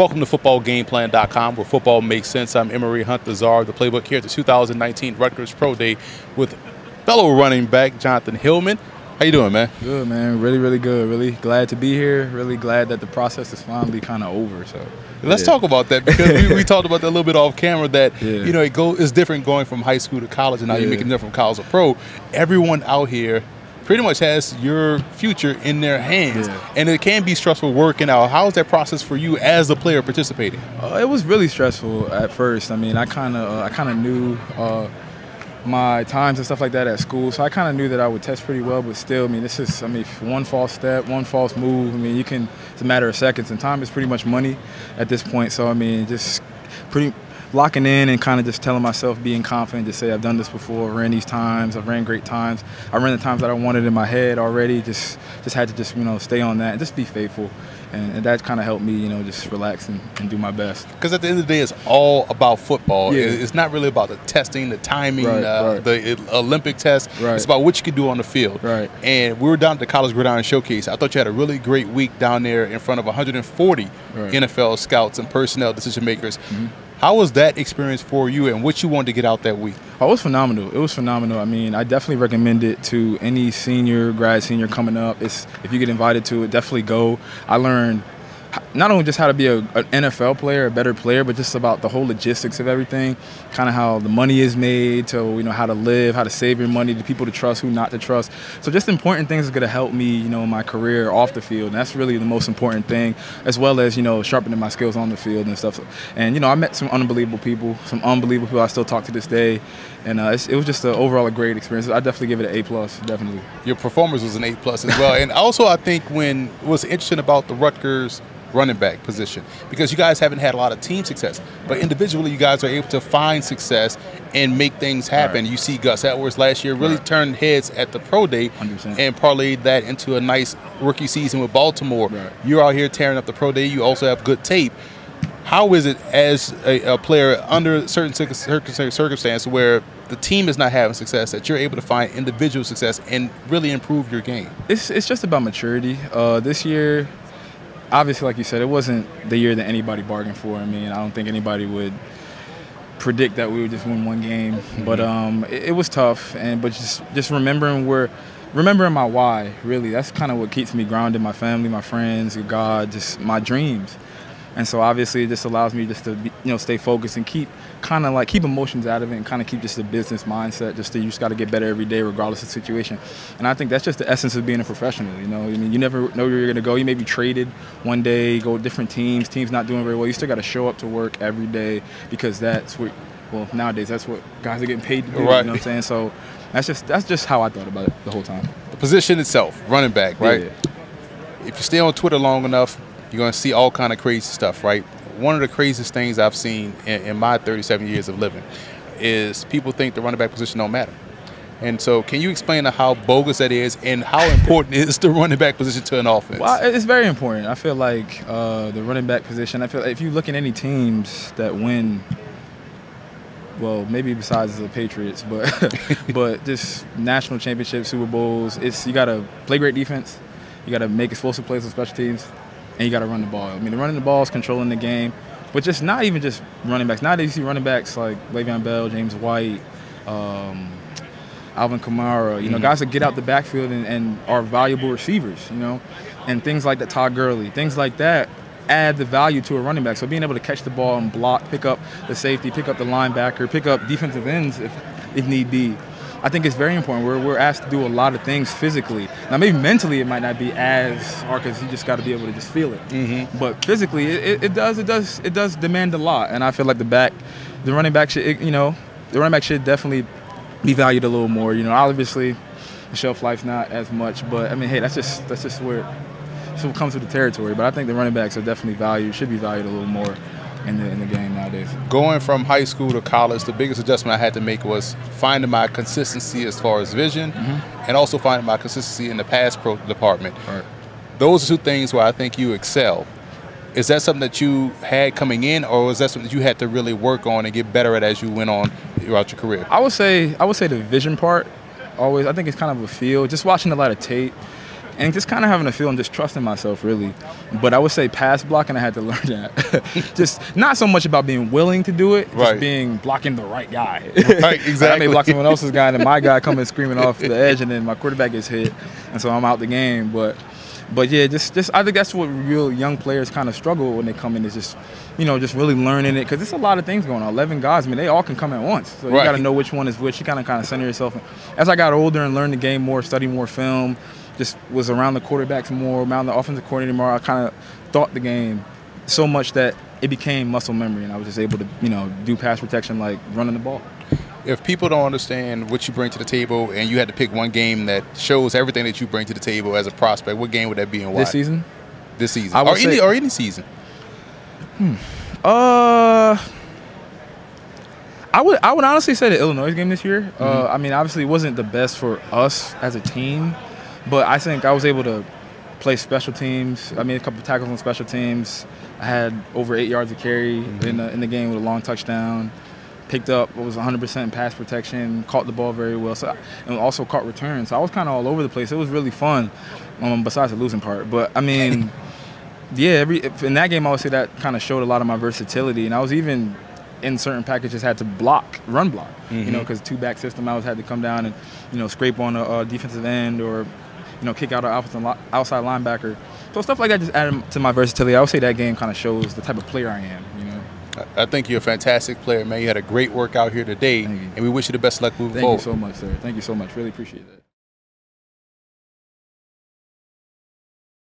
Welcome to footballgameplan.com, where football makes sense. I'm Emery Hunt, the czar of the playbook, here at the 2019 Rutgers Pro Day with fellow running back Jonathan Hilliman. How you doing, man? Good, man. Really, really good. Really glad to be here. Really glad that the process is finally kind of over. So let's talk about that, because we talked about that a little bit off camera. That you know, it's different going from high school to college, and now you're making it different from college to pro. Everyone out here pretty much has your future in their hands, and it can be stressful working out. How was that process for you as a player participating? It was really stressful at first. I mean, I kind of knew my times and stuff like that at school, so I kind of knew that I would test pretty well. But still, I mean, one false step, one false move. I mean, it's a matter of seconds, and time is pretty much money at this point. So I mean, just pretty locking in and kind of just telling myself, being confident, just say I've done this before, ran these times, I've ran great times, I ran the times that I wanted in my head already. Just had to stay on that and just be faithful, and that kind of helped me just relax and do my best. Because at the end of the day, it's all about football. It's not really about the testing, the timing, the Olympic test. It's about what you can do on the field. And we were down at the College Gridiron Showcase. I thought you had a really great week down there in front of 140 NFL scouts and personnel decision makers. How was that experience for you, and what you wanted to get out that week? Oh, it was phenomenal. It was phenomenal. I mean, I definitely recommend it to any grad senior coming up. If you get invited to it, definitely go. I learned not only just how to be an NFL player, a better player, but just about the whole logistics of everything, kind of how the money is made, to how to live, how to save your money, the people to trust, who not to trust. So just important things are going to help me, in my career off the field. And that's really the most important thing, as well as sharpening my skills on the field and stuff. And I met some unbelievable people, I still talk to this day. And it was just overall a great experience. I definitely give it an A+, definitely. Your performance was an A+ as well. And also, I think what's interesting about the Rutgers running back position, because you guys haven't had a lot of team success, but individually you guys are able to find success and make things happen. You see Gus Edwards last year really turned heads at the Pro Day 100%. And parlayed that into a nice rookie season with Baltimore. You're out here tearing up the Pro Day. You also have good tape. How is it as a player under certain circumstances where the team is not having success, that you're able to find individual success and really improve your game? It's just about maturity. This year, obviously, like you said, it wasn't the year that anybody bargained for. I mean, I don't think anybody would predict that we would just win one game. But it was tough, but just remembering my why, really, that's kind of what keeps me grounded. My family, my friends, God, just my dreams. And so obviously it just allows me just to stay focused and keep emotions out of it, and kind of keep just a business mindset. You just got to get better every day regardless of the situation. And I think that's just the essence of being a professional. I mean, you never know where you're going to go. You may be traded one day, go to different teams not doing very well. You still got to show up to work every day, because that's what, well, nowadays that's what guys are getting paid to do. You know what I'm saying? So that's just how I thought about it the whole time. The position itself, running back, right? If you stay on Twitter long enough, you're going to see all kind of crazy stuff, right? One of the craziest things I've seen in my 37 years of living is people think the running back position don't matter. And so can you explain how bogus that is, and how important is the running back position to an offense? Well, it's very important. I feel like the running back position, if you look at any teams that win, well, maybe besides the Patriots, but just national championships, Super Bowls, you got to play great defense, you got to make explosive plays on special teams, and you got to run the ball. I mean, running the ball is controlling the game, but just not even just running backs. Nowadays, you see running backs like Le'Veon Bell, James White, Alvin Kamara, guys that get out the backfield and are valuable receivers, and things like that, Todd Gurley, things like that add the value to a running back. So being able to catch the ball and block, pick up the safety, pick up the linebacker, pick up defensive ends if need be, I think it's very important. We're asked to do a lot of things physically. Now, maybe mentally it might not be as hard, because you just got to be able to just feel it. But physically, it does demand a lot. And I feel like the running back should definitely be valued a little more. Obviously, the shelf life's not as much, but I mean, hey, that's just what comes with the territory. But I think the running backs are definitely should be valued a little more in the game nowadays. Going from high school to college, the biggest adjustment I had to make was finding my consistency as far as vision, and also finding my consistency in the pass pro department. Those are two things where I think you excel. Is that something that you had coming in, or was that something that you had to really work on and get better at as you went on throughout your career? I would say the vision part. Always, I think it's kind of a feel. Just watching a lot of tape and just kind of having a feel and just trusting myself, really. But I would say pass blocking, I had to learn that. Just not so much about being willing to do it, just being blocking the right guy. Right, exactly. I may block someone else's guy, and then my guy coming screaming off the edge, and then my quarterback gets hit, and so I'm out the game. But yeah, just I think that's what real young players kind of struggle with when they come in, is just, you know, just really learning it, because there's a lot of things going on. 11 guys, I mean, they all can come at once, so you got to know which one is which. You kind of center yourself. As I got older and learned the game more, studied more film, just was around the quarterbacks more, around the offensive coordinator more, I kind of thought the game so much that it became muscle memory, and I was just able to, you know, do pass protection like running the ball. If people don't understand what you bring to the table, and you had to pick one game that shows everything that you bring to the table as a prospect, what game would that be and why? This season? This season. Or any season. I would honestly say the Illinois game this year. I mean, obviously it wasn't the best for us as a team, but I think I was able to play special teams. I made a couple of tackles on special teams. I had over 8 yards of carry in the game with a long touchdown. Picked up, was 100% in pass protection, caught the ball very well, so, and also caught returns. So I was kind of all over the place. It was really fun, besides the losing part. But, I mean, yeah, in that game I would say that kind of showed a lot of my versatility. And I was even in certain packages had to run block, you know, because two-back system, I had to come down and, you know, scrape on a defensive end or, you know, kick out an outside linebacker. So stuff like that just added to my versatility. I would say that game kind of shows the type of player I am, you know. I think you're a fantastic player, man. You had a great workout here today, and we wish you the best luck moving forward. Thank you so much, sir. Thank you so much. Really appreciate that.